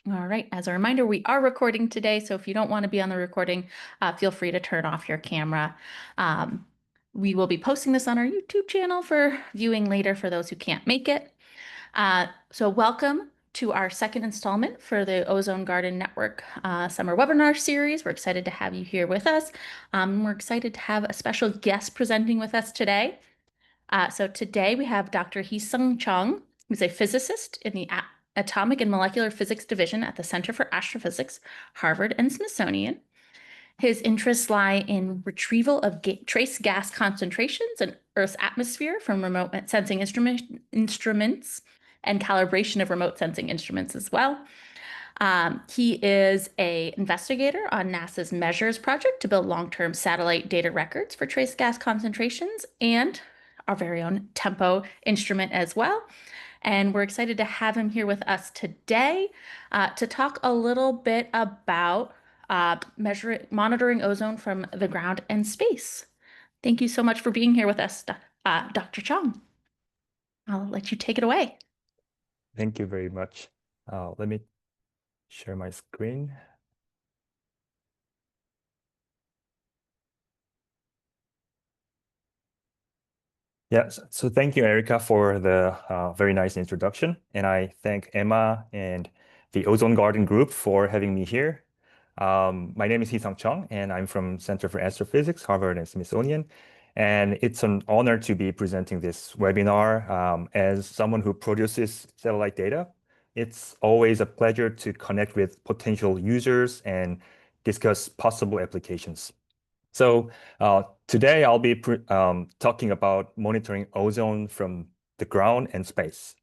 All right. As a reminder, we are recording today, so if you don't want to be on the recording, feel free to turn off your camera. Um, we will be posting this on our YouTube channel for viewing later for those who can't make it. So welcome to our second installment for the Ozone Garden Network summer webinar series. We're excited to have you here with us. We're excited to have a special guest presenting with us today. So today we have Dr. Heesung Chong, who's a physicist in the Atomic and Molecular Physics Division at the Center for Astrophysics, Harvard and Smithsonian. His interests lie in retrieval of trace gas concentrations in Earth's atmosphere from remote sensing instruments and calibration of remote sensing instruments as well. He is an investigator on NASA's MEASURES project to build long-term satellite data records for trace gas concentrations and our very own TEMPO instrument as well. And we're excited to have him here with us today to talk a little bit about monitoring ozone from the ground and space. Thank you so much for being here with us, Dr. Chong. I'll let you take it away. Thank you very much. Let me share my screen. Yes, so thank you, Erica, for the very nice introduction. And I thank Emma and the Ozone Garden Group for having me here. My name is Heesung Chong, and I'm from Center for Astrophysics, Harvard and Smithsonian. And it's an honor to be presenting this webinar. As someone who produces satellite data, it's always a pleasure to connect with potential users and discuss possible applications. So today I'll be talking about monitoring ozone from the ground and space.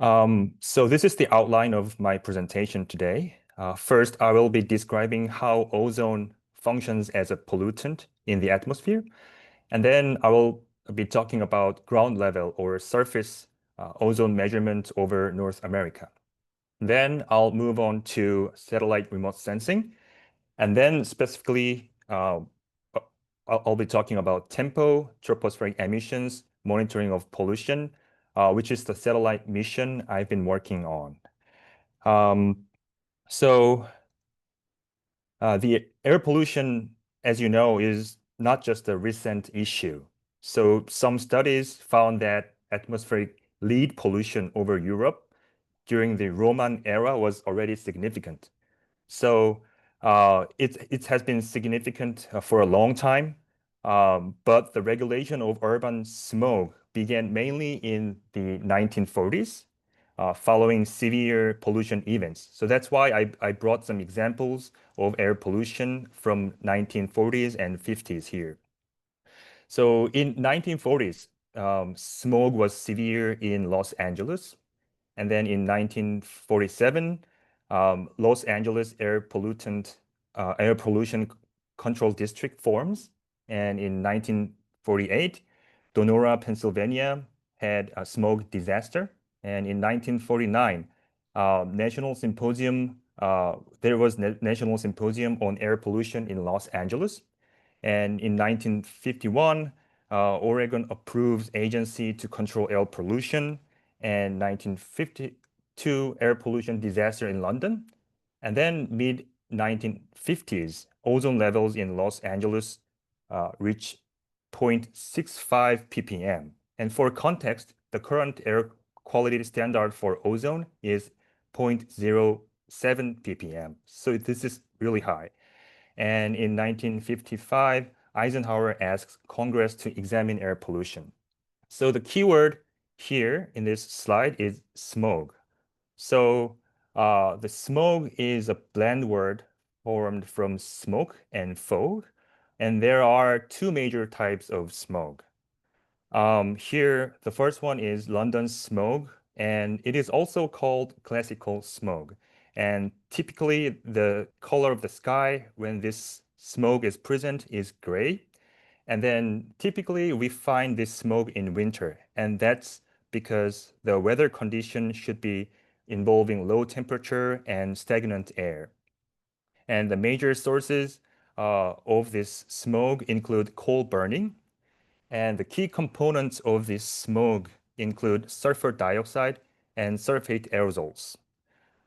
So this is the outline of my presentation today. First, I will be describing how ozone functions as a pollutant in the atmosphere. And then I will be talking about ground level or surface ozone measurement over North America. Then I'll move on to satellite remote sensing. And then specifically, I'll be talking about TEMPO, tropospheric emissions, monitoring of pollution, which is the satellite mission I've been working on. So the air pollution, as you know, is not just a recent issue. So some studies found that atmospheric lead pollution over Europe during the Roman era was already significant. So it has been significant for a long time, but the regulation of urban smog began mainly in the 1940s, following severe pollution events. So that's why I brought some examples of air pollution from 1940s and 50s here. So in 1940s, smog was severe in Los Angeles. And then in 1947, Los Angeles Air Pollution Control District forms. And in 1948, Donora, Pennsylvania had a smog disaster. And in 1949, there was National Symposium on Air Pollution in Los Angeles. And in 1951, Oregon approves agency to control air pollution, and 1952 air pollution disaster in London. And then mid 1950s, ozone levels in Los Angeles reach 0.65 ppm. And for context, the current air quality standard for ozone is 0.07 ppm. So this is really high. And in 1955, Eisenhower asks Congress to examine air pollution. So the keyword here in this slide is smog. So the smog is a blend word formed from smoke and fog. And there are two major types of smog. Here, the first one is London smog, and it is also called classical smog. And typically, the color of the sky when this smoke is present is gray. And then typically, we find this smoke in winter, and that's because the weather condition should be involving low temperature and stagnant air. And the major sources of this smoke include coal burning, and the key components of this smog include sulfur dioxide and surfaced aerosols.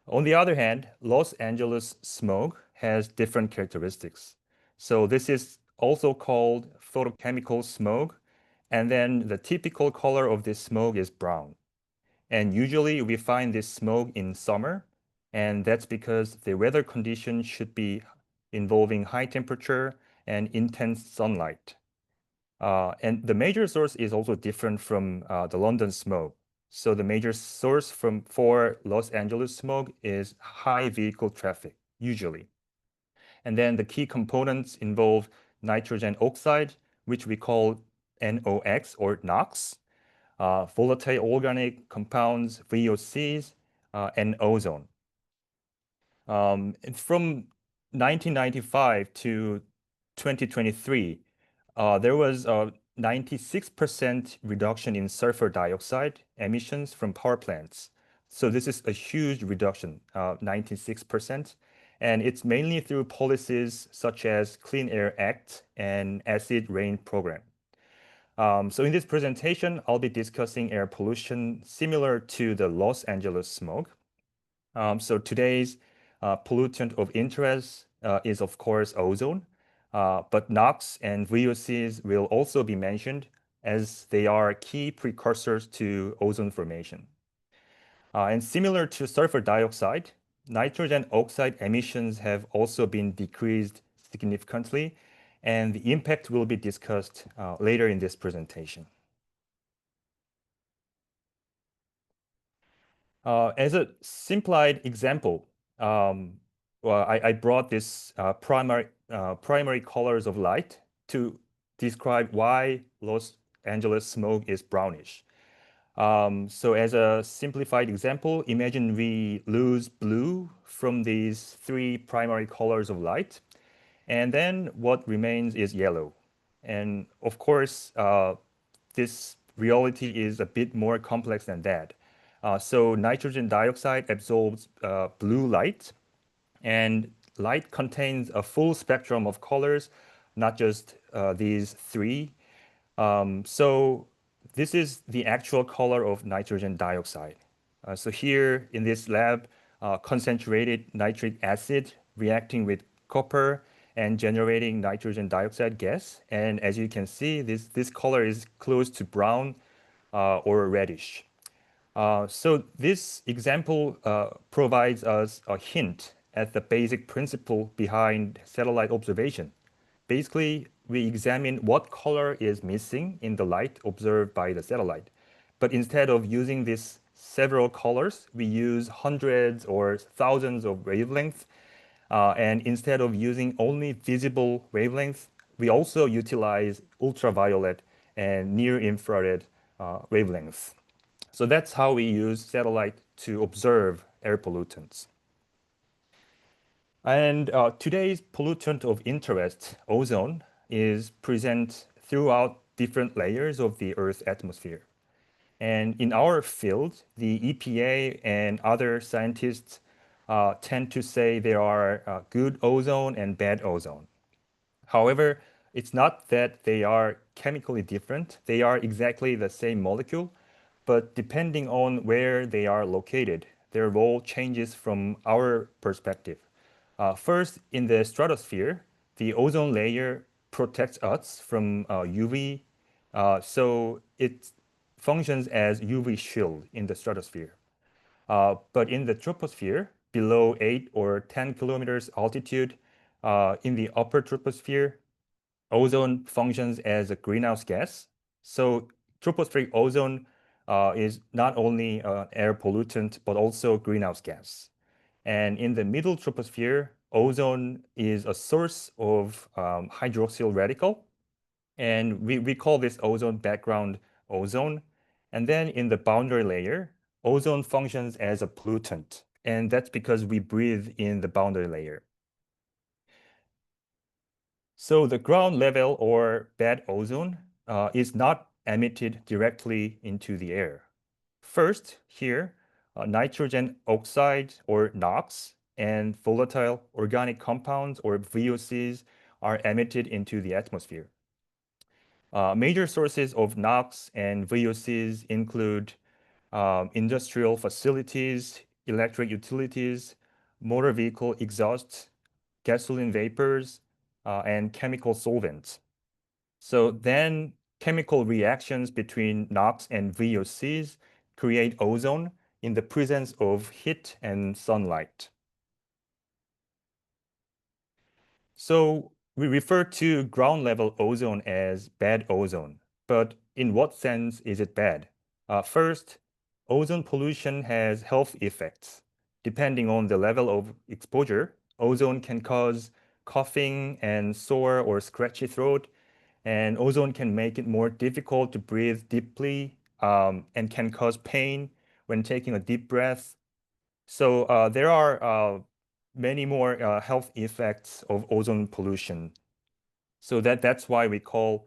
On the other hand, Los Angeles smog has different characteristics. So this is also called photochemical smog. And then the typical color of this smog is brown. And usually we find this smog in summer. And that's because the weather conditions should be involving high temperature and intense sunlight. And the major source is also different from the London smog. So the major source for Los Angeles smog is high vehicle traffic, usually. And then the key components involve nitrogen oxide, which we call NOx or NOx, volatile organic compounds, VOCs, and ozone. From 1995 to 2023, there was a 96% reduction in sulfur dioxide emissions from power plants. So this is a huge reduction, 96%. And it's mainly through policies such as Clean Air Act and Acid Rain Program. So in this presentation, I'll be discussing air pollution similar to the Los Angeles smog. So today's pollutant of interest is, of course, ozone, but NOx and VOCs will also be mentioned as they are key precursors to ozone formation. And similar to sulfur dioxide, nitrogen oxide emissions have also been decreased significantly, and the impact will be discussed later in this presentation. As a simplified example, well, I brought this primary colors of light to describe why Los Angeles smoke is brownish. So as a simplified example, imagine we lose blue from these three primary colors of light, and then what remains is yellow. And of course, this reality is a bit more complex than that. So nitrogen dioxide absorbs blue light, and light contains a full spectrum of colors, not just these three. So this is the actual color of nitrogen dioxide. So here in this lab, concentrated nitric acid reacting with copper and generating nitrogen dioxide gas. And as you can see, this color is close to brown or reddish. So this example provides us a hint at the basic principle behind satellite observation. Basically, we examine what color is missing in the light observed by the satellite. But instead of using these several colors, we use hundreds or thousands of wavelengths. And instead of using only visible wavelengths, we also utilize ultraviolet and near-infrared wavelengths. So that's how we use satellite to observe air pollutants. And today's pollutant of interest, ozone, is present throughout different layers of the Earth's atmosphere. And in our field, the EPA and other scientists tend to say there are good ozone and bad ozone. However, it's not that they are chemically different. They are exactly the same molecule, but depending on where they are located, their role changes from our perspective. First, in the stratosphere, the ozone layer protects us from UV, so it functions as UV shield in the stratosphere. But in the troposphere, below 8 or 10 kilometers altitude, in the upper troposphere, ozone functions as a greenhouse gas. So tropospheric ozone is not only an air pollutant, but also greenhouse gas. And in the middle troposphere, ozone is a source of hydroxyl radical. And we call this ozone background ozone. And then in the boundary layer, ozone functions as a pollutant. And that's because we breathe in the boundary layer. So the ground level or bad ozone is not emitted directly into the air. First, here, nitrogen oxide or NOx and volatile organic compounds or VOCs are emitted into the atmosphere. Major sources of NOx and VOCs include industrial facilities, electric utilities, motor vehicle exhausts, gasoline vapors, and chemical solvents. So then chemical reactions between NOx and VOCs create ozone in the presence of heat and sunlight. So we refer to ground level ozone as bad ozone, but in what sense is it bad? First, ozone pollution has health effects. Depending on the level of exposure, ozone can cause coughing and sore or scratchy throat, and ozone can make it more difficult to breathe deeply and can cause pain when taking a deep breath. So there are many more health effects of ozone pollution. So that's why we call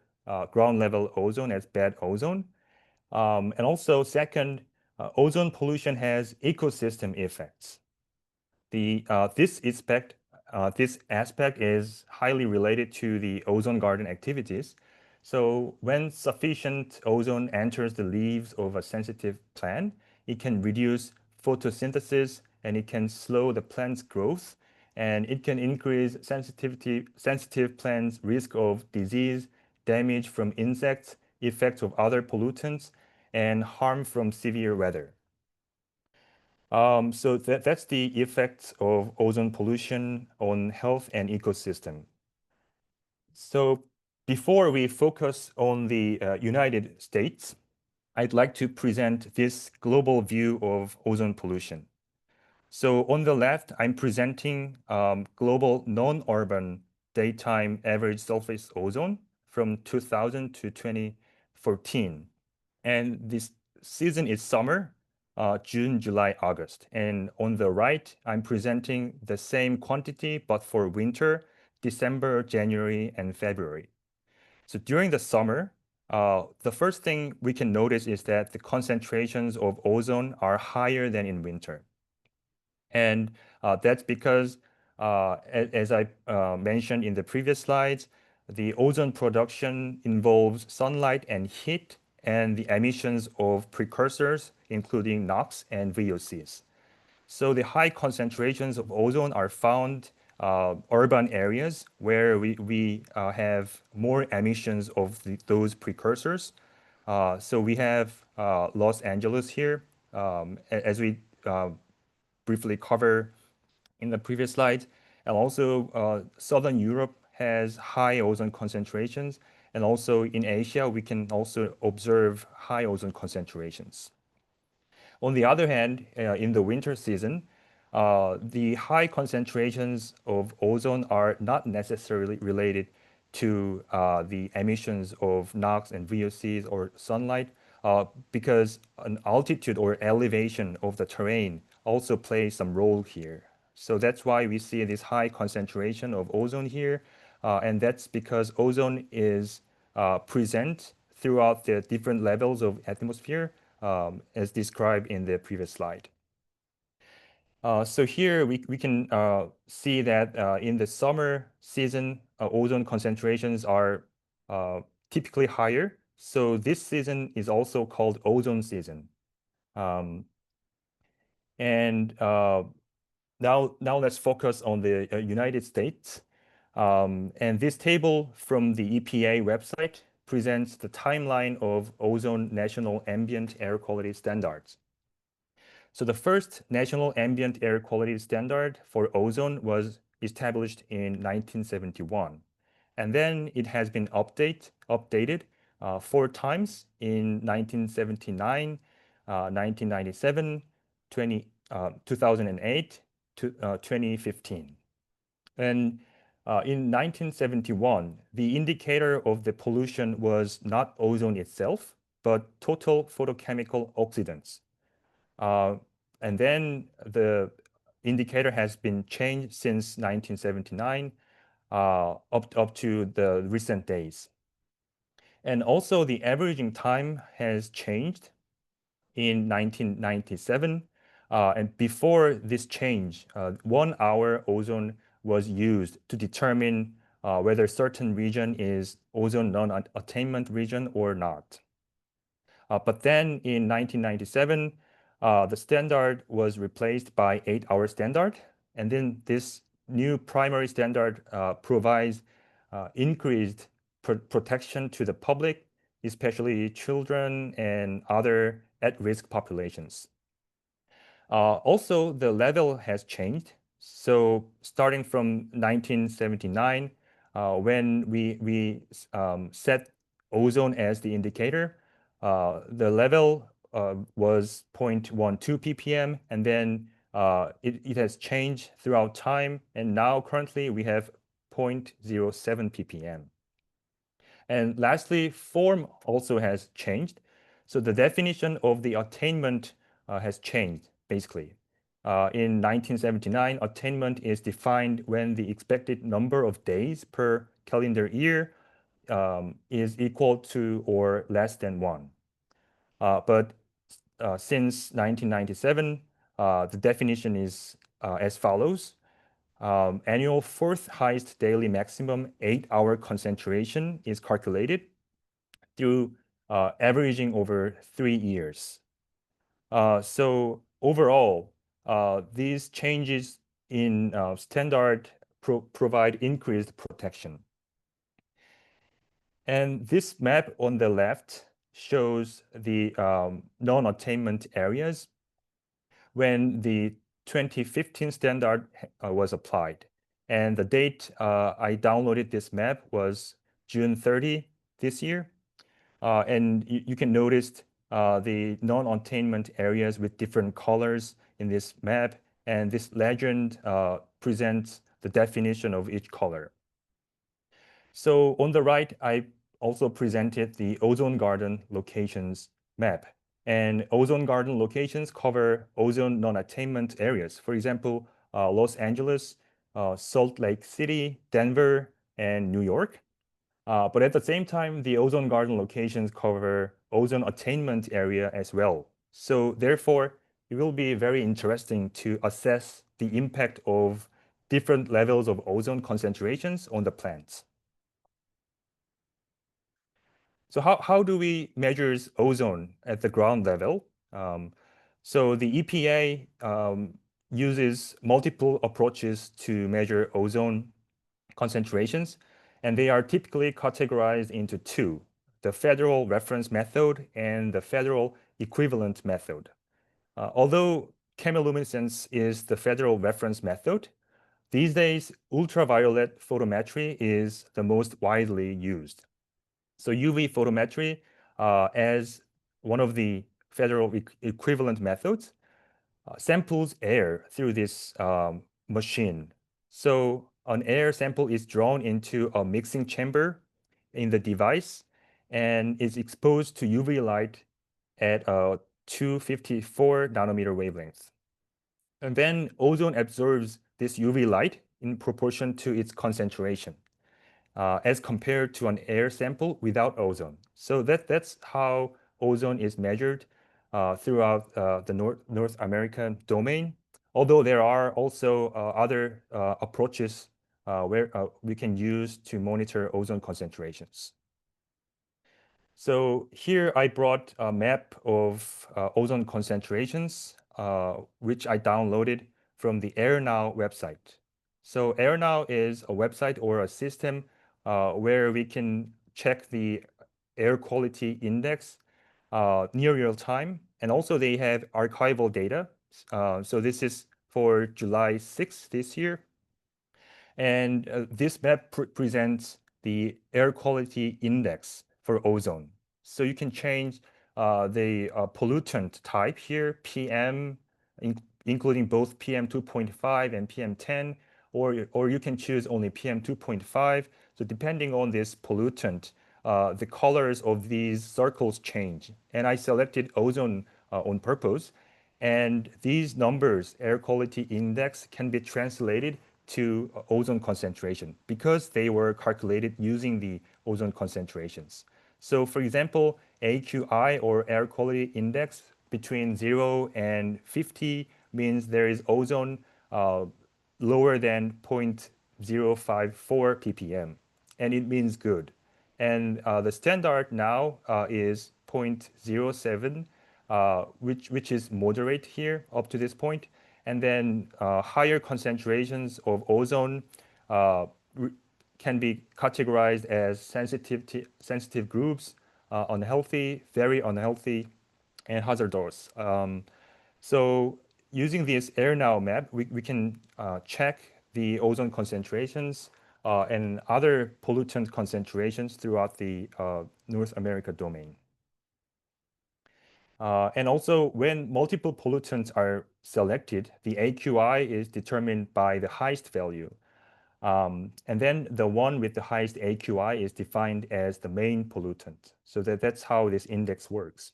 ground level ozone as bad ozone. And also, second, ozone pollution has ecosystem effects. This aspect is highly related to the ozone garden activities. So when sufficient ozone enters the leaves of a sensitive plant, it can reduce photosynthesis and it can slow the plant's growth and it can increase sensitive plants' risk of disease, damage from insects, effects of other pollutants, and harm from severe weather. So that's the effects of ozone pollution on health and ecosystem. So before we focus on the United States, I'd like to present this global view of ozone pollution. So on the left, I'm presenting global non-urban daytime average surface ozone from 2000 to 2014. And this season is summer, June, July, August. And on the right, I'm presenting the same quantity, but for winter, December, January, and February. So during the summer, the first thing we can notice is that the concentrations of ozone are higher than in winter. And that's because, as I mentioned in the previous slides, the ozone production involves sunlight and heat and the emissions of precursors, including NOx and VOCs. So the high concentrations of ozone are found urban areas where we have more emissions of those precursors. So we have Los Angeles here, as we briefly cover in the previous slide. And also, Southern Europe has high ozone concentrations. And also in Asia, we can also observe high ozone concentrations. On the other hand, in the winter season, the high concentrations of ozone are not necessarily related to the emissions of NOx and VOCs or sunlight, because an altitude or elevation of the terrain also plays some role here. So that's why we see this high concentration of ozone here, and that's because ozone is present throughout the different levels of atmosphere, as described in the previous slide. So here we can see that in the summer season, ozone concentrations are typically higher. So this season is also called ozone season. Um, and now let's focus on the United States. And this table from the EPA website presents the timeline of ozone national ambient air quality standards. So the first national ambient air quality standard for ozone was established in 1971. And then it has been updated 4 times in 1979, 1997, 2008, to 2015. And in 1971, the indicator of the pollution was not ozone itself, but total photochemical oxidants. And then the indicator has been changed since 1979 up to the recent days. And also the averaging time has changed in 1997. And before this change, 1 hour ozone was used to determine whether certain region is ozone non-attainment region or not. But then in 1997, the standard was replaced by 8-hour standard. And then this new primary standard provides increased protection to the public, especially children and other at-risk populations. Also, the level has changed. So starting from 1979, when we set ozone as the indicator, the level was 0.12 ppm, and then it has changed throughout time, and now currently we have 0.07 ppm. And lastly, form also has changed. So the definition of the attainment has changed, basically. In 1979, attainment is defined when the expected number of days per calendar year is equal to or less than 1. But since 1997, the definition is as follows. Annual fourth highest daily maximum 8-hour concentration is calculated through averaging over 3 years. So overall, these changes in standard provide increased protection. And this map on the left shows the non-attainment areas when the 2015 standard was applied. And the date I downloaded this map was June 30 this year. And you can notice the non-attainment areas with different colors in this map. And this legend presents the definition of each color. So on the right, I also presented the ozone garden locations map. And ozone garden locations cover ozone non-attainment areas. For example, Los Angeles, Salt Lake City, Denver, and New York. But at the same time, the ozone garden locations cover ozone attainment area as well. So therefore, it will be very interesting to assess the impact of different levels of ozone concentrations on the plants. So how do we measure ozone at the ground level? So the EPA uses multiple approaches to measure ozone concentrations, and they are typically categorized into two, the federal reference method and the federal equivalent method. Although chemiluminescence is the federal reference method, these days ultraviolet photometry is the most widely used. So UV photometry as one of the federal equivalent methods samples air through this machine. So an air sample is drawn into a mixing chamber in the device and is exposed to UV light at a 254 nanometer wavelength. And then ozone absorbs this UV light in proportion to its concentration as compared to an air sample without ozone. So that's how ozone is measured throughout the North American domain. Although there are also other approaches where we can use to monitor ozone concentrations. So here I brought a map of ozone concentrations, which I downloaded from the AirNow website. So AirNow is a website or a system where we can check the air quality index near real time. And also they have archival data. So this is for July 6th this year. And this map presents the air quality index for ozone. So you can change the pollutant type here, PM, including both PM 2.5 and PM 10, or you can choose only PM 2.5. So depending on this pollutant, the colors of these circles change. And I selected ozone on purpose. And these numbers, air quality index, can be translated to ozone concentration because they were calculated using the ozone concentrations. So for example, AQI or air quality index between 0 and 50 means there is ozone lower than 0.054 ppm, and it means good. And the standard now is 0.07, which is moderate here up to this point, and then higher concentrations of ozone can be categorized as sensitive groups, unhealthy, very unhealthy, and hazardous. So using this AirNow map, we can check the ozone concentrations and other pollutant concentrations throughout the North America domain. And also, when multiple pollutants are selected, the AQI is determined by the highest value. And then the one with the highest AQI is defined as the main pollutant. So that's how this index works.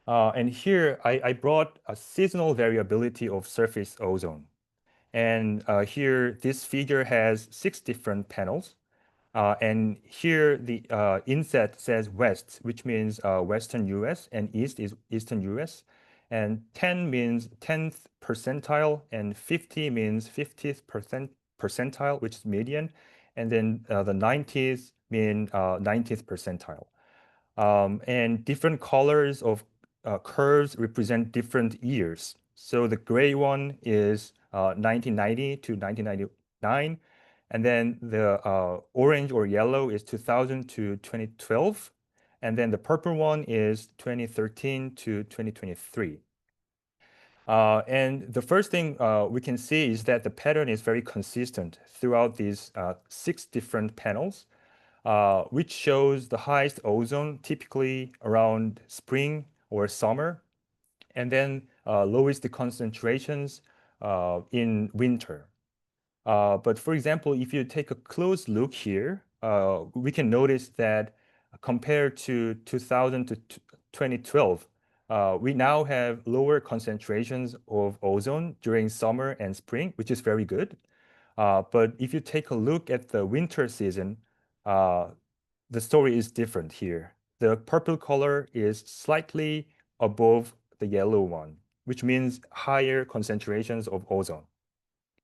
And here I brought a seasonal variability of surface ozone. And here this figure has 6 different panels. And here the inset says west, which means Western US, and east is Eastern US. And 10 means 10th percentile, and 50 means 50th percentile, which is median. And then the 90s mean 90th percentile. And different colors of curves represent different years. So the gray one is 1990 to 1999. And then the orange or yellow is 2000 to 2012. And then the purple one is 2013 to 2023. And the first thing we can see is that the pattern is very consistent throughout these 6 different panels, which shows the highest ozone typically around spring or summer, and then lowest concentrations in winter. But for example, if you take a close look here, we can notice that compared to 2000 to 2012, we now have lower concentrations of ozone during summer and spring, which is very good. But if you take a look at the winter season, the story is different here. The purple color is slightly above the yellow one, which means higher concentrations of ozone.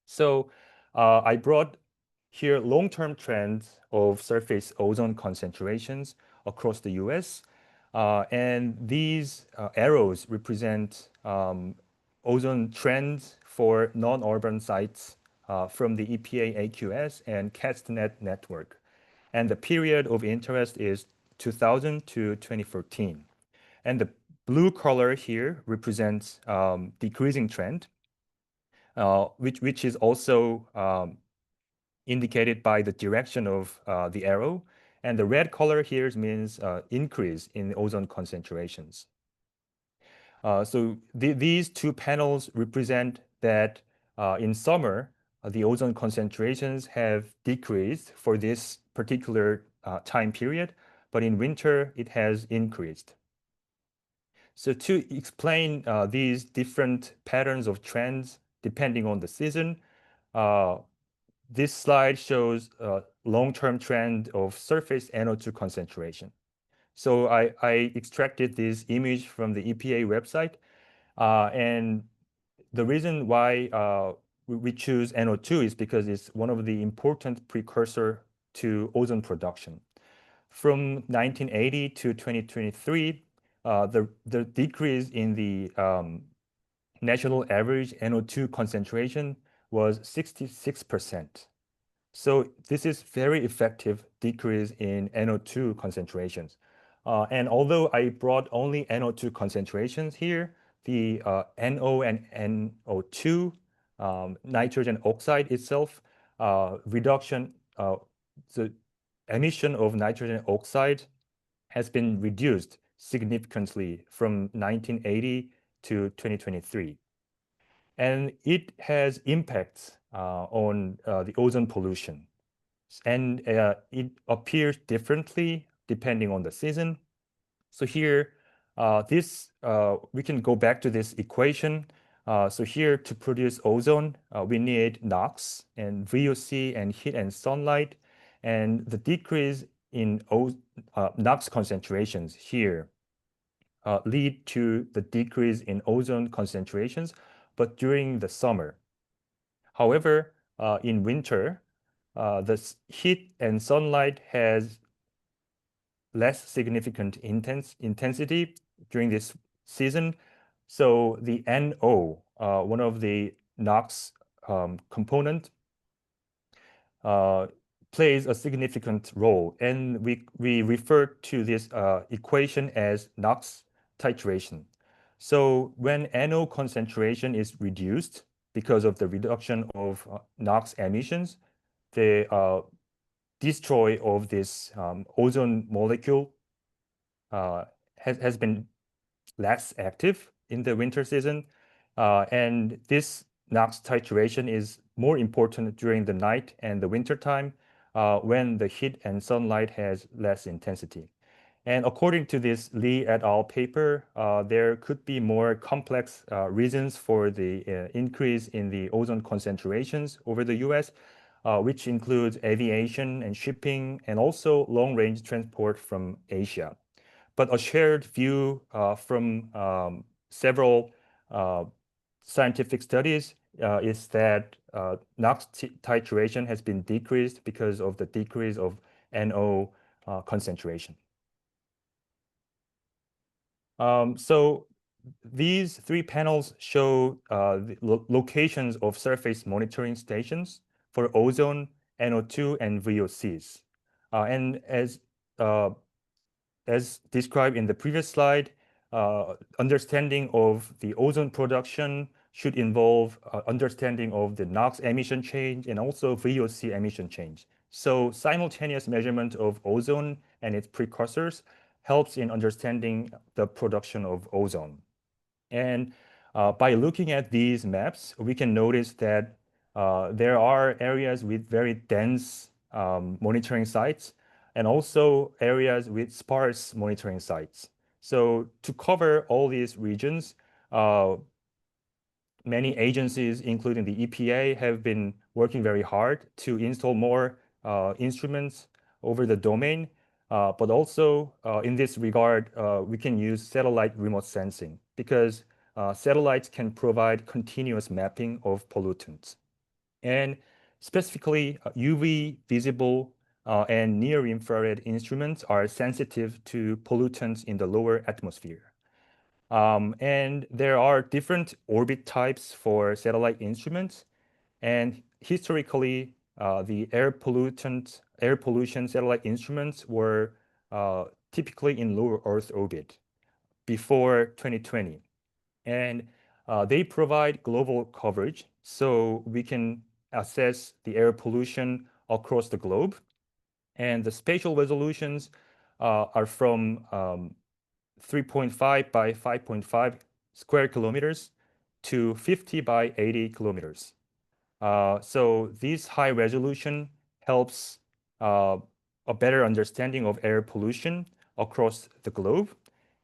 So I brought here long-term trends of surface ozone concentrations across the US. And these arrows represent ozone trends for non-urban sites from the EPA AQS and CATSNet network. And the period of interest is 2000 to 2014. And the blue color here represents decreasing trend, which is also indicated by the direction of the arrow. And the red color here means increase in ozone concentrations. So these 2 panels represent that in summer, the ozone concentrations have decreased for this particular time period, but in winter, it has increased. So to explain these different patterns of trends depending on the season, this slide shows a long-term trend of surface NO2 concentration. So I extracted this image from the EPA website, and the reason why we choose NO2 is because it's one of the important precursor to ozone production. From 1980 to 2023, the decrease in the national average NO2 concentration was 66%. So this is very effective decrease in NO2 concentrations. And although I brought only NO2 concentrations here, the NO and NO2, nitrogen oxide itself, reduction, the emission of nitrogen oxide has been reduced significantly from 1980 to 2023. And it has impacts on the ozone pollution. And it appears differently depending on the season. So here, we can go back to this equation. So here, to produce ozone, we need NOx and VOC and heat and sunlight. And the decrease in NOx concentrations here lead to the decrease in ozone concentrations, but during the summer. However, in winter, the heat and sunlight has less significant intensity during this season. So the NO, one of the NOx component, plays a significant role. And we refer to this equation as NOx titration. So when NO concentration is reduced because of the reduction of NOx emissions, the destroy of this ozone molecule has been less active in the winter season. And this NOx titration is more important during the night and the winter time when the heat and sunlight has less intensity. And according to this Lee et al. Paper, there could be more complex reasons for the increase in the ozone concentrations over the US, which includes aviation and shipping and also long-range transport from Asia. But a shared view from several uh, scientific studies is that NOx titration has been decreased because of the decrease of NO concentration. So these three panels show the locations of surface monitoring stations for ozone, NO2, and VOCs. And as described in the previous slide, understanding of the ozone production should involve understanding of the NOx emission change and also VOC emission change. So simultaneous measurement of ozone and its precursors helps in understanding the production of ozone. And by looking at these maps, we can notice that there are areas with very dense monitoring sites and also areas with sparse monitoring sites. So to cover all these regions, many agencies, including the EPA, have been working very hard to install more instruments over the domain. But also in this regard, we can use satellite remote sensing because satellites can provide continuous mapping of pollutants. And specifically, UV visible and near infrared instruments are sensitive to pollutants in the lower atmosphere. And there are different orbit types for satellite instruments. And historically, the air pollution satellite instruments were typically in low Earth orbit before 2020. And they provide global coverage, so we can assess the air pollution across the globe. And the spatial resolutions are from 3.5 by 5.5 square kilometers to 50 by 80 kilometers. So this high resolution helps a better understanding of air pollution across the globe.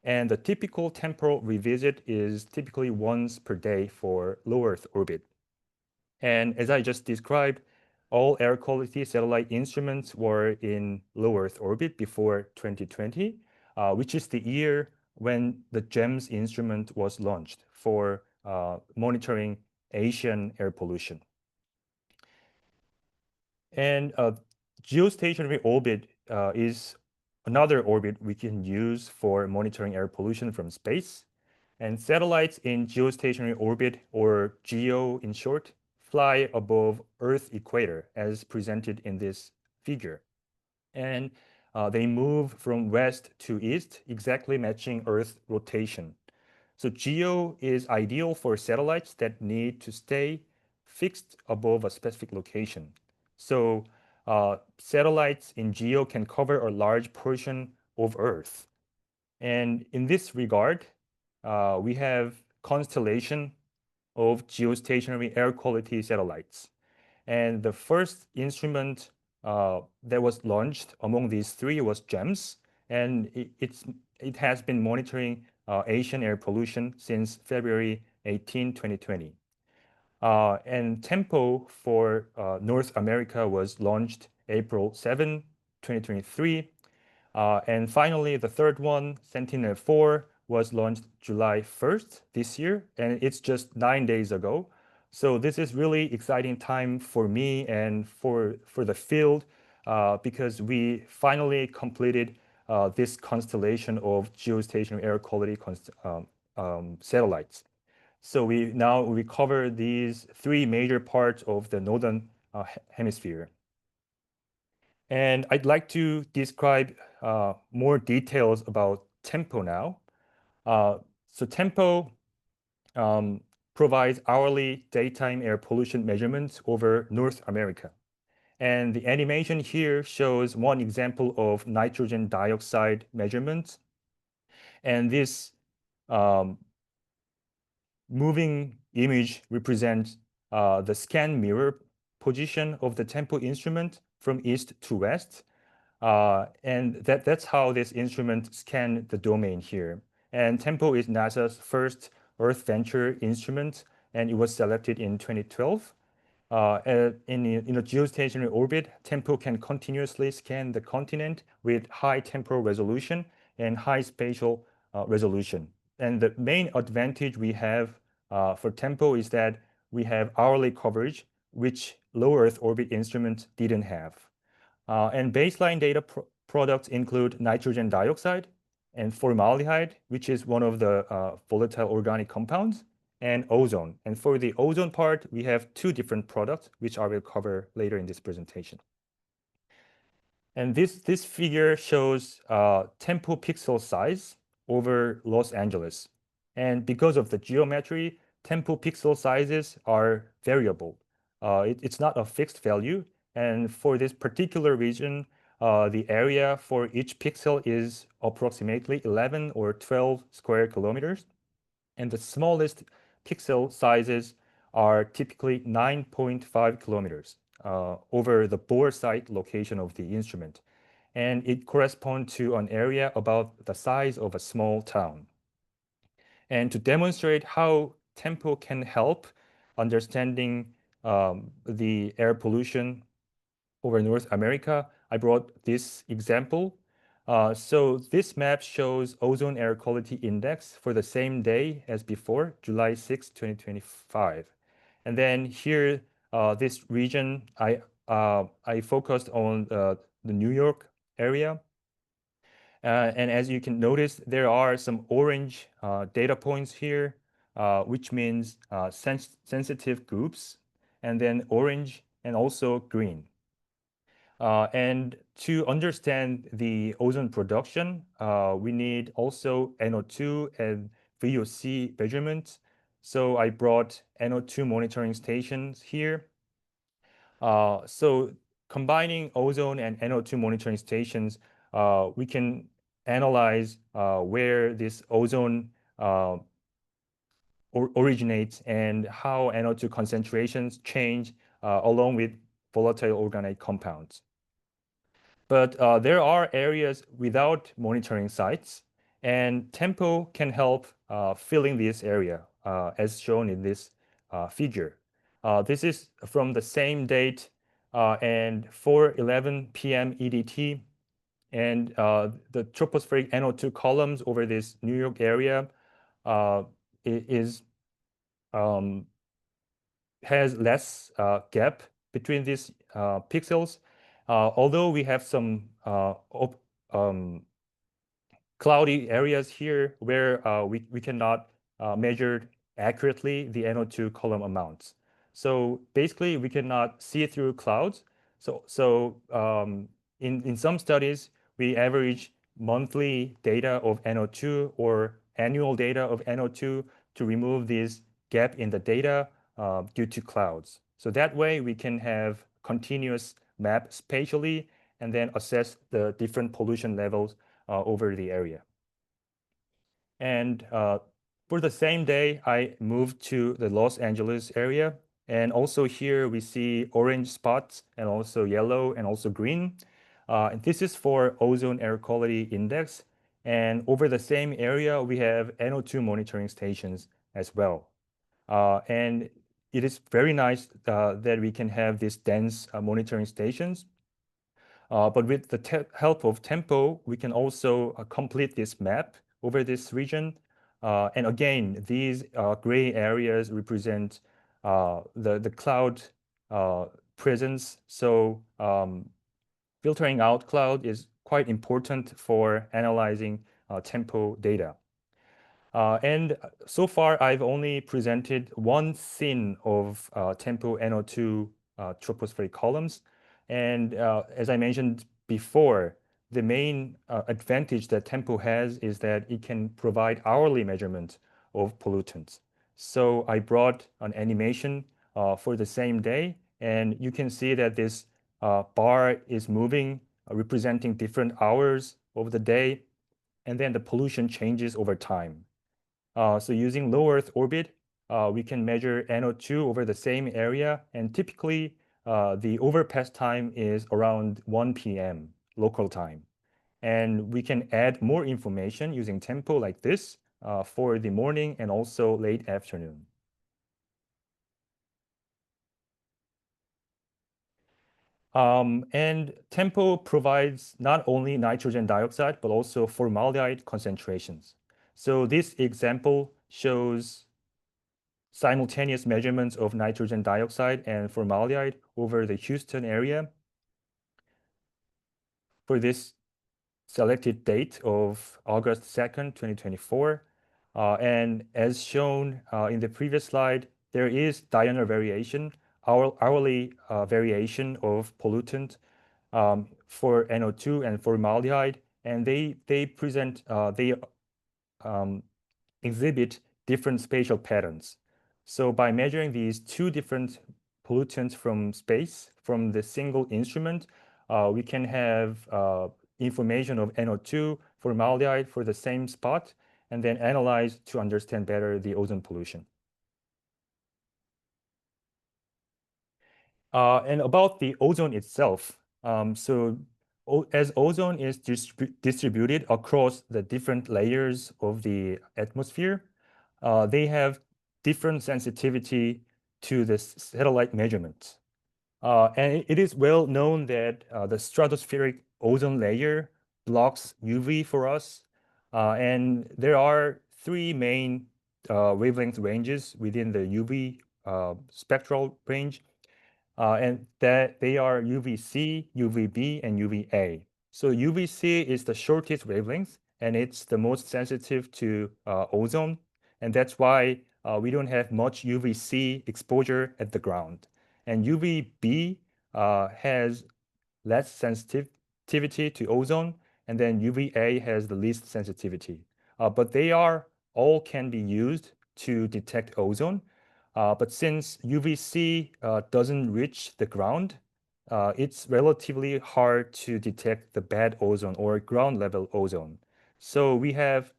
And the typical temporal revisit is typically once per day for low Earth orbit. And as I just described, all air quality satellite instruments were in low Earth orbit before 2020, which is the year when the GEMS instrument was launched for monitoring Asian air pollution. And geostationary orbit is another orbit we can use for monitoring air pollution from space. And satellites in geostationary orbit, or GEO in short, fly above Earth equator as presented in this figure. And they move from west to east, exactly matching Earth rotation. So GEO is ideal for satellites that need to stay fixed above a specific location. So satellites in GEO can cover a large portion of Earth. And in this regard, we have constellation of geostationary air quality satellites. And the first instrument that was launched among these three was GEMS, and it has been monitoring Asian air pollution since February 18, 2020. And TEMPO for North America was launched April 7, 2023. And finally, the third one, Sentinel-4, was launched July 1st this year, and it's just 9 days ago. So this is really exciting time for me and for the field because we finally completed this constellation of geostationary air quality satellites. So we cover these three major parts of the northern hemisphere. And I'd like to describe more details about TEMPO now. So TEMPO provides hourly daytime air pollution measurements over North America. And the animation here shows one example of nitrogen dioxide measurements. And this um, moving image represents the scan mirror position of the TEMPO instrument from east to west. And that's how this instrument scanned the domain here. And TEMPO is NASA's first Earth Venture instrument, and it was selected in 2012. In a geostationary orbit, TEMPO can continuously scan the continent with high temporal resolution and high spatial resolution. And the main advantage we have for TEMPO is that we have hourly coverage, which low Earth orbit instruments didn't have. And baseline data products include nitrogen dioxide and formaldehyde, which is one of the volatile organic compounds, and ozone. And for the ozone part, we have two different products, which I will cover later in this presentation. And this figure shows TEMPO pixel size over Los Angeles. And because of the geometry, TEMPO pixel sizes are variable. It's not a fixed value. And for this particular region, the area for each pixel is approximately 11 or 12 square kilometers. And the smallest pixel sizes are typically 9.5 kilometers over the bore site location of the instrument. And it corresponds to an area about the size of a small town. And to demonstrate how TEMPO can help understanding the air pollution over North America, I brought this example. So this map shows ozone air quality index for the same day as before, July 6, 2025. And then here, this region, I focused on the New York area. And as you can notice, there are some orange data points here, which means sensitive groups, and then orange and also green. And to understand the ozone production, we need also NO2 and VOC measurements. So I brought NO2 monitoring stations here. So combining ozone and NO2 monitoring stations, we can analyze where this ozone originates and how NO2 concentrations change along with volatile organic compounds. But there are areas without monitoring sites, and TEMPO can help filling this area, as shown in this figure. This is from the same date and 4:11 p.m. EDT, and the tropospheric NO2 columns over this New York area is has less gap between these pixels. Although we have some cloudy areas here where we cannot measure accurately the NO2 column amounts. So basically, we cannot see through clouds. So in some studies, we average monthly data of NO2 or annual data of NO2 to remove this gap in the data due to clouds. So that way, we can have continuous map spatially and then assess the different pollution levels over the area. And for the same day, I moved to the Los Angeles area. And also here we see orange spots and also yellow and also green. And this is for ozone air quality index. And over the same area, we have NO2 monitoring stations as well. And it is very nice that we can have these dense monitoring stations. But with the help of TEMPO, we can also complete this map over this region. And again, these gray areas represent the cloud presence. So filtering out cloud is quite important for analyzing tempo data. And so far, I've only presented one scene of tempo NO2 tropospheric columns. And as I mentioned before, the main advantage that tempo has is that it can provide hourly measurement of pollutants. So I brought an animation for the same day, and you can see that this bar is moving, representing different hours of the day, and then the pollution changes over time. So using low Earth orbit, we can measure NO2 over the same area, and typically the overpass time is around 1 p.m. local time. And we can add more information using tempo like this for the morning and also late afternoon. And tempo provides not only nitrogen dioxide, but also formaldehyde concentrations. So this example shows simultaneous measurements of nitrogen dioxide and formaldehyde over the Houston area for this selected date of August 2nd, 2024. And as shown in the previous slide, there is diurnal variation, hourly variation of pollutant for NO2 and formaldehyde, and they present, they exhibit different spatial patterns. So by measuring these two different pollutants from space, from the single instrument, we can have information of NO2, formaldehyde for the same spot, and then analyze to understand better the ozone pollution. And about the ozone itself, as ozone is distributed across the different layers of the atmosphere, they have different sensitivity to the satellite measurements. And it is well known that the stratospheric ozone layer blocks UV for us. And there are three main wavelength ranges within the UV spectral range. And that they are UVC, UVB, and UVA. So UVC is the shortest wavelength, and it's the most sensitive to ozone. And that's why we don't have much UVC exposure at the ground. And UVB has less sensitivity to ozone, and then UVA has the least sensitivity. But they are all can be used to detect ozone. But since UVC doesn't reach the ground, it's relatively hard to detect the bad ozone or ground level ozone. So we have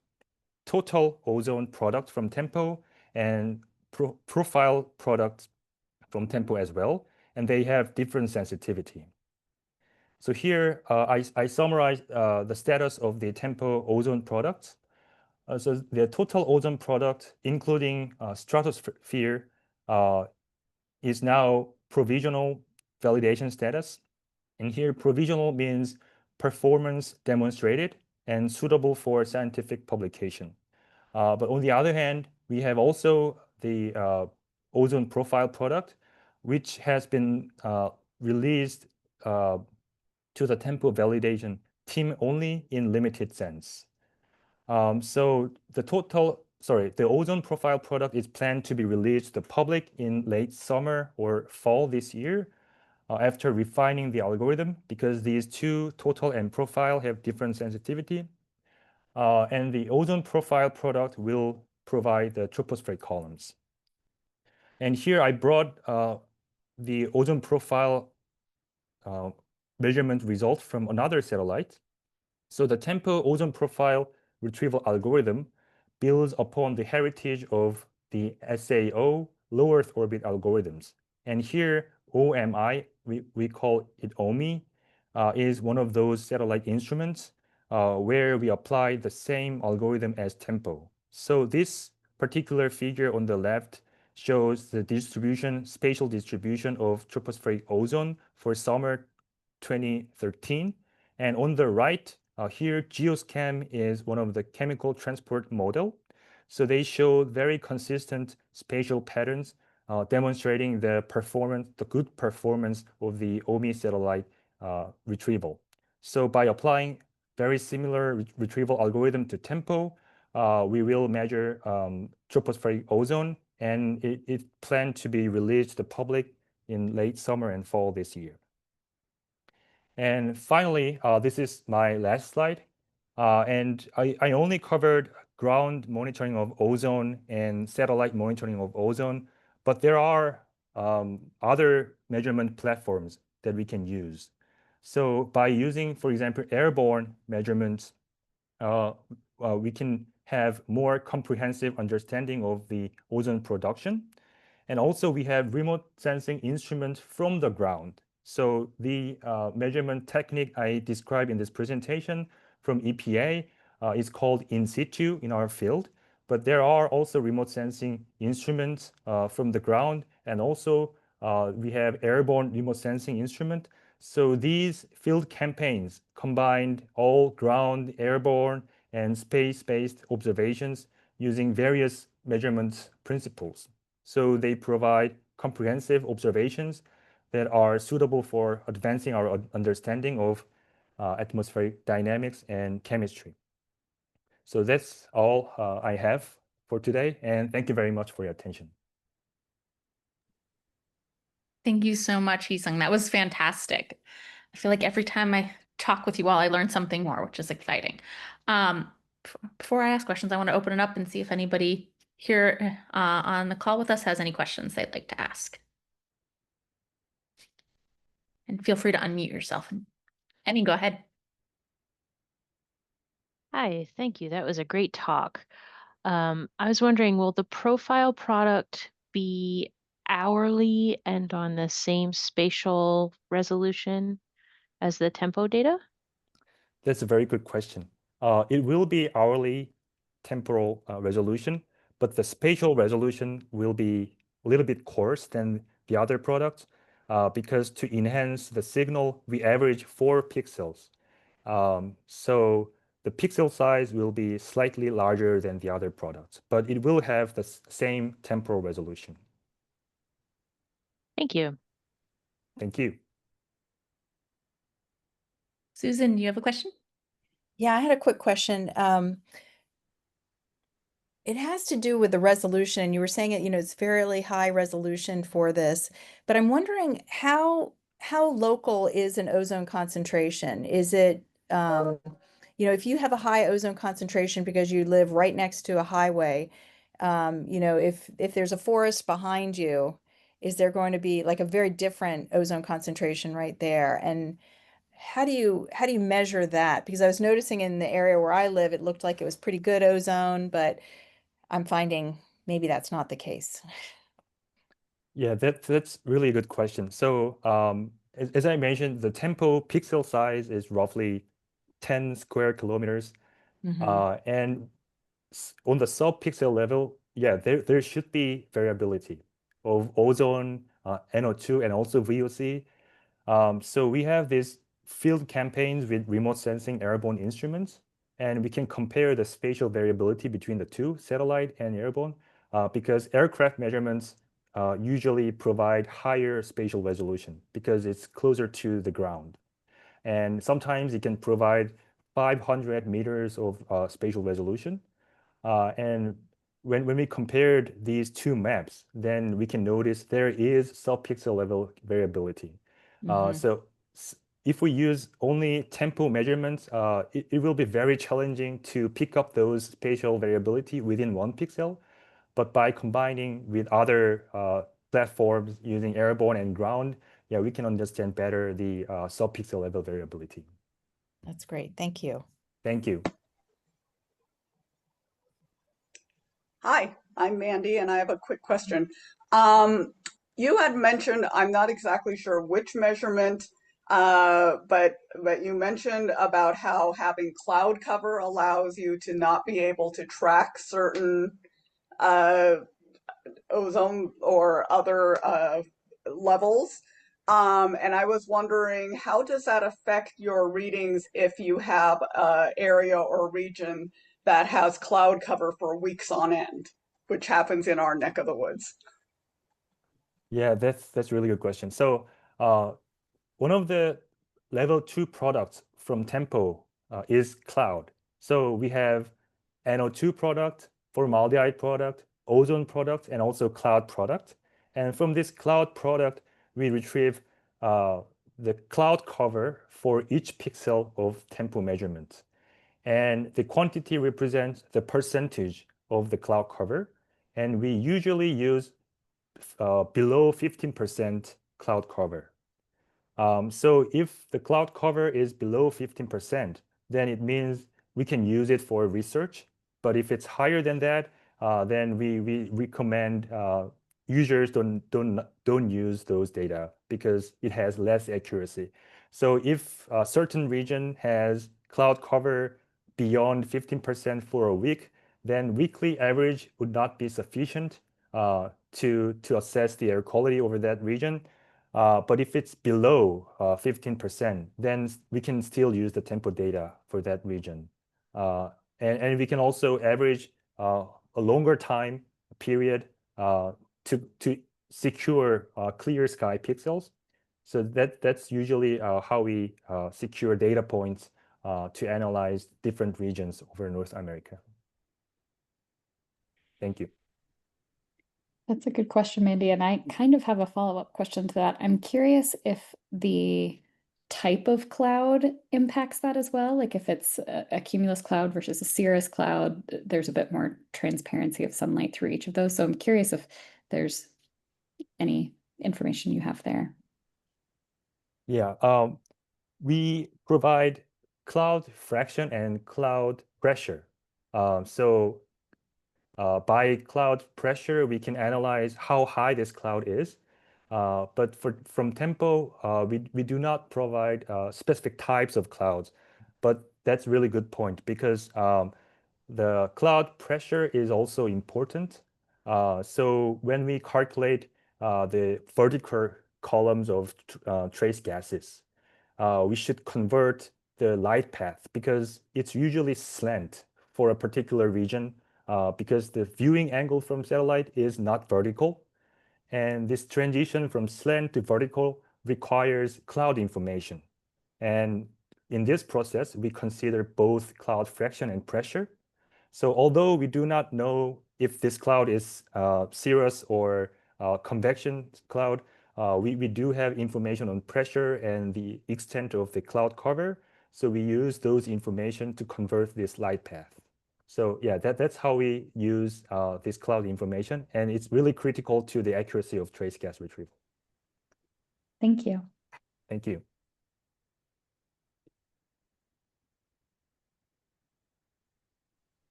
total ozone product from Tempo and profile products from Tempo as well, and they have different sensitivity. So here I summarize the status of the Tempo ozone products. So the total ozone product, including stratosphere, is now provisional validation status. And here provisional means performance demonstrated and suitable for scientific publication. But on the other hand, we have also the ozone profile product, which has been released to the Tempo validation team only in limited sense. So the ozone profile product is planned to be released to the public in late summer or fall this year after refining the algorithm, because these two, total and profile, have different sensitivity. And the ozone profile product will provide the tropospheric columns. And here I brought the ozone profile measurement result from another satellite. So the Tempo ozone profile retrieval algorithm builds upon the heritage of the SAO low Earth orbit algorithms. And here, OMI, we call it OMI, is one of those satellite instruments where we apply the same algorithm as Tempo. So this particular figure on the left shows the distribution, spatial distribution of tropospheric ozone for summer 2013. And on the right, here, GeoScam is one of the chemical transport model. So they show very consistent spatial patterns demonstrating the good performance of the OMI satellite retrieval. So by applying very similar retrieval algorithm to TEMPO. We will measure tropospheric ozone, and it planned to be released to the public in late summer and fall this year. And finally, this is my last slide. And I only covered ground monitoring of ozone and satellite monitoring of ozone, but there are other measurement platforms that we can use. So by using, for example, airborne measurements, we can have more comprehensive understanding of the ozone production. And also we have remote sensing instruments from the ground. So the measurement technique I described in this presentation from EPA is called in situ in our field. But there are also remote sensing instruments from the ground, and also we have airborne remote sensing instrument. So these field campaigns combined all ground, airborne, and space-based observations using various measurement principles. So they provide comprehensive observations that are suitable for advancing our understanding of atmospheric dynamics and chemistry. So that's all I have for today, and thank you very much for your attention. Thank you so much, Heesung. That was fantastic. I feel like every time I talk with you all, I learn something more, which is exciting. Before I ask questions, I want to open it up and see if anybody here on the call with us has any questions they'd like to ask. And feel free to unmute yourself. Annie, go ahead. Hi, thank you. That was a great talk. I was wondering, will the profile product be hourly and on the same spatial resolution as the tempo data? That's a very good question. It will be hourly temporal resolution, but the spatial resolution will be a little bit coarse than the other products because to enhance the signal, we average 4 pixels. So the pixel size will be slightly larger than the other products, but it will have the same temporal resolution. Thank you. Thank you. Susan, do you have a question? Yeah, I had a quick question. It has to do with the resolution. You were saying it, it's fairly high resolution for this, but I'm wondering how local is an ozone concentration? Is it, if you have a high ozone concentration because you live right next to a highway, if there's a forest behind you, is there going to be like a very different ozone concentration right there? And how do you measure that? Because I was noticing in the area where I live, it looked like it was pretty good ozone, but I'm finding maybe that's not the case. Yeah, that's really a good question. So as I mentioned, the tempo pixel size is roughly 10 square kilometers. And on the sub-pixel level, yeah, there should be variability of ozone, NO2, and also VOC. So we have these field campaigns with remote sensing airborne instruments, and we can compare the spatial variability between the two, satellite and airborne, because aircraft measurements usually provide higher spatial resolution because it's closer to the ground. And sometimes it can provide 500 meters of spatial resolution. And when we compared these two maps, then we can notice there is sub-pixel level variability. So if we use only tempo measurements, it will be very challenging to pick up those spatial variability within 1 pixel. But by combining with other platforms using airborne and ground, yeah, we can understand better the sub-pixel level variability. That's great. Thank you. Thank you. Hi, I'm Mandy, and I have a quick question. You had mentioned, I'm not exactly sure which measurement, but you mentioned about how having cloud cover allows you to not be able to track certain uh, ozone or other levels. And I was wondering, how does that affect your readings if you have an area or region that has cloud cover for weeks on end, which happens in our neck of the woods? Yeah, that's a really good question. So one of the level 2 products from Tempo is cloud. So we have NO2 product, formaldehyde product, ozone product, and also cloud product. And from this cloud product, we retrieve the cloud cover for each pixel of tempo measurement. And the quantity represents the percentage of the cloud cover. And we usually use below 15% cloud cover. So if the cloud cover is below 15%, then it means we can use it for research. But if it's higher than that, then we recommend users don't use those data because it has less accuracy. So if a certain region has cloud cover beyond 15% for a week, then weekly average would not be sufficient to assess the air quality over that region. But if it's below 15%, then we can still use the tempo data for that region. And we can also average a longer time period to secure clear sky pixels. So that's usually how we secure data points to analyze different regions over North America. Thank you. That's a good question, Mandy. And I kind of have a follow-up question to that. I'm curious if the type of cloud impacts that as well. Like if it's a cumulus cloud versus a cirrus cloud, there's a bit more transparency of sunlight through each of those. So I'm curious if there's any information you have there. Yeah, we provide cloud fraction and cloud pressure. So by cloud pressure, we can analyze how high this cloud is. But from tempo, we do not provide specific types of clouds. But that's a really good point because the cloud pressure is also important. So when we calculate the vertical columns of trace gases, we should convert the light path because it's usually slant for a particular region because the viewing angle from satellite is not vertical. And this transition from slant to vertical requires cloud information. And in this process, we consider both cloud fraction and pressure. So although we do not know if this cloud is cirrus or convection cloud, we do have information on pressure and the extent of the cloud cover. So we use those information to convert this light path. So yeah, that's how we use this cloud information. And it's really critical to the accuracy of trace gas retrieval. Thank you. Thank you.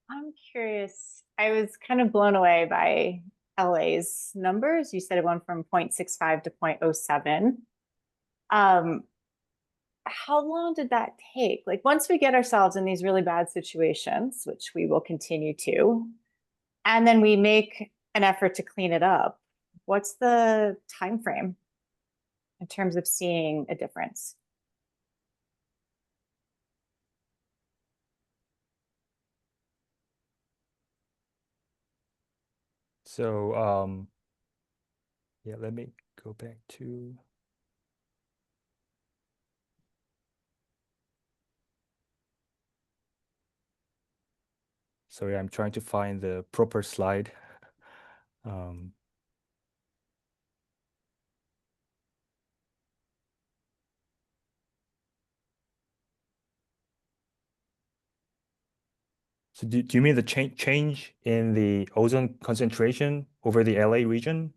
I'm curious. I was kind of blown away by LA's numbers. You said it went from 0.65 to 0.07. How long did that take? Like once we get ourselves in these really bad situations, which we will continue to, and then we make an effort to clean it up, what's the time frame in terms of seeing a difference? So yeah, let me go back to. Sorry, I'm trying to find the proper slide. So do you mean the change in the ozone concentration over the LA region?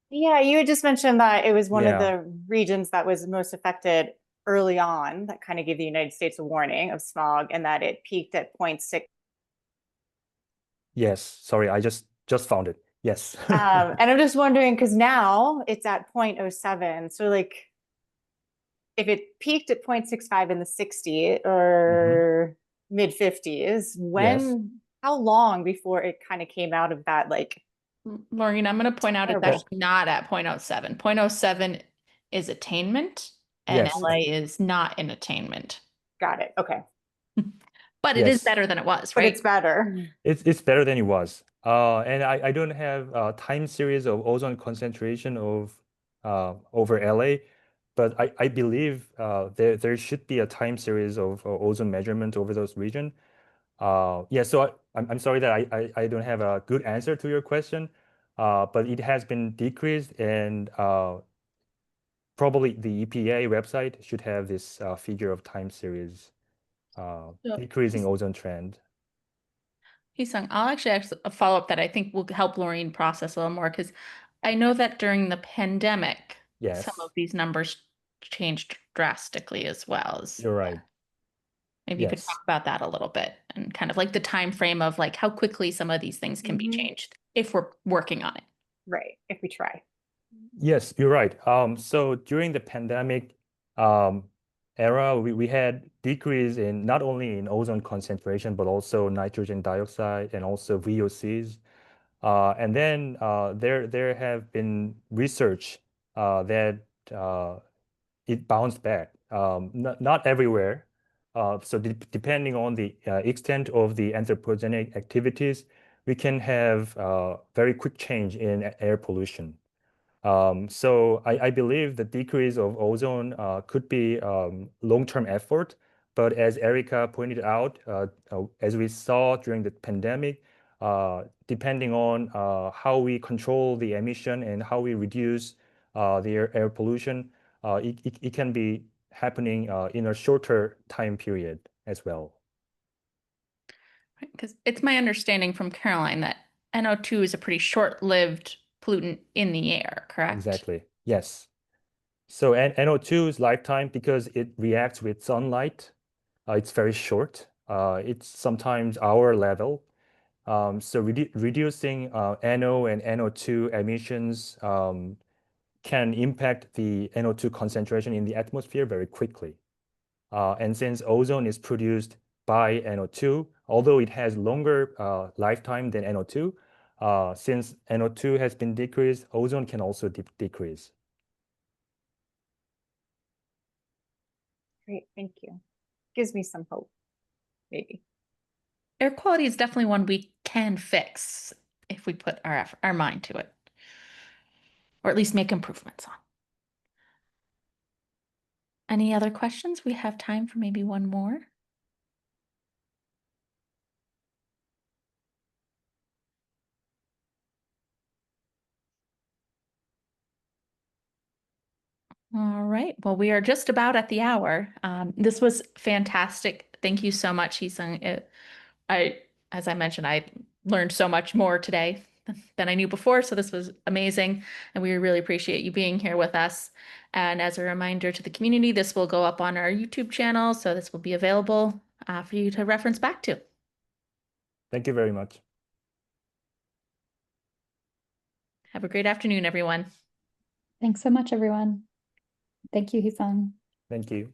Yeah, you had just mentioned that it was one of Yeah. the regions that was most affected early on, that kind of gave the United States a warning of smog, and that it peaked at 0.6. Yes, sorry, I just found it. Yes. And I'm just wondering, because now it's at 0.07. So like if it peaked at 0.65 in the 60 or mid 50s, when, how long before it kind of came out of that like Maureen, I'm going to point out it's terrible. actually not at 0.07. 0.07 is attainment, and Yes. LA is not in attainment. Got it. Okay. But it is Yes. better than it was, But right? it's better. It's better than it was. And I don't have a time series of ozone concentration of over LA, but I believe there should be a time series of ozone measurement over those regions. Yeah, so I'm sorry that I don't have a good answer to your question, but it has been decreased, and probably the EPA website should have this figure of time series decreasing ozone trend. Heesung, I'll actually ask a follow-up that I think will help Laureen process a little more, because I know that during the pandemic, Yes, some of these numbers changed drastically as well. you're right. Maybe you could Yes. talk about that a little bit and kind of like the time frame of like how quickly some of these things can be changed if we're working on it. Right, if we try. Yes, you're right. So during the pandemic era, we had decrease in not only in ozone concentration, but also nitrogen dioxide and also VOCs. And then there have been research that it bounced back. Not everywhere. So depending on the extent of the anthropogenic activities, we can have very quick change in air pollution. So I believe the decrease of ozone could be long-term effort, but as Erica pointed out, as we saw during the pandemic, depending on how we control the emission and how we reduce the air pollution, it can be happening in a shorter time period as well. Because it's my understanding from Caroline that NO2 is a pretty short-lived pollutant in the air, correct? Exactly. Yes. So NO2's lifetime, because it reacts with sunlight, it's very short. It's sometimes hour level. So reducing NO and NO2 emissions can impact the NO2 concentration in the atmosphere very quickly. And since ozone is produced by NO2, although it has longer lifetime than NO2, since NO2 has been decreased, ozone can also decrease. Great, thank you. Gives me some hope, maybe. Air quality is definitely one we can fix if we put our mind to it, or at least make improvements on. Any other questions? We have time for maybe one more. All right. Well, we are just about at the hour. This was fantastic. Thank you so much, Heesung. As I mentioned, I learned so much more today than I knew before, so this was amazing, and we really appreciate you being here with us. And as a reminder to the community, this will go up on our YouTube channel, so this will be available for you to reference back to. Thank you very much. Have a great afternoon, everyone. Thanks so much, everyone. Thank you, Heesung. Thank you.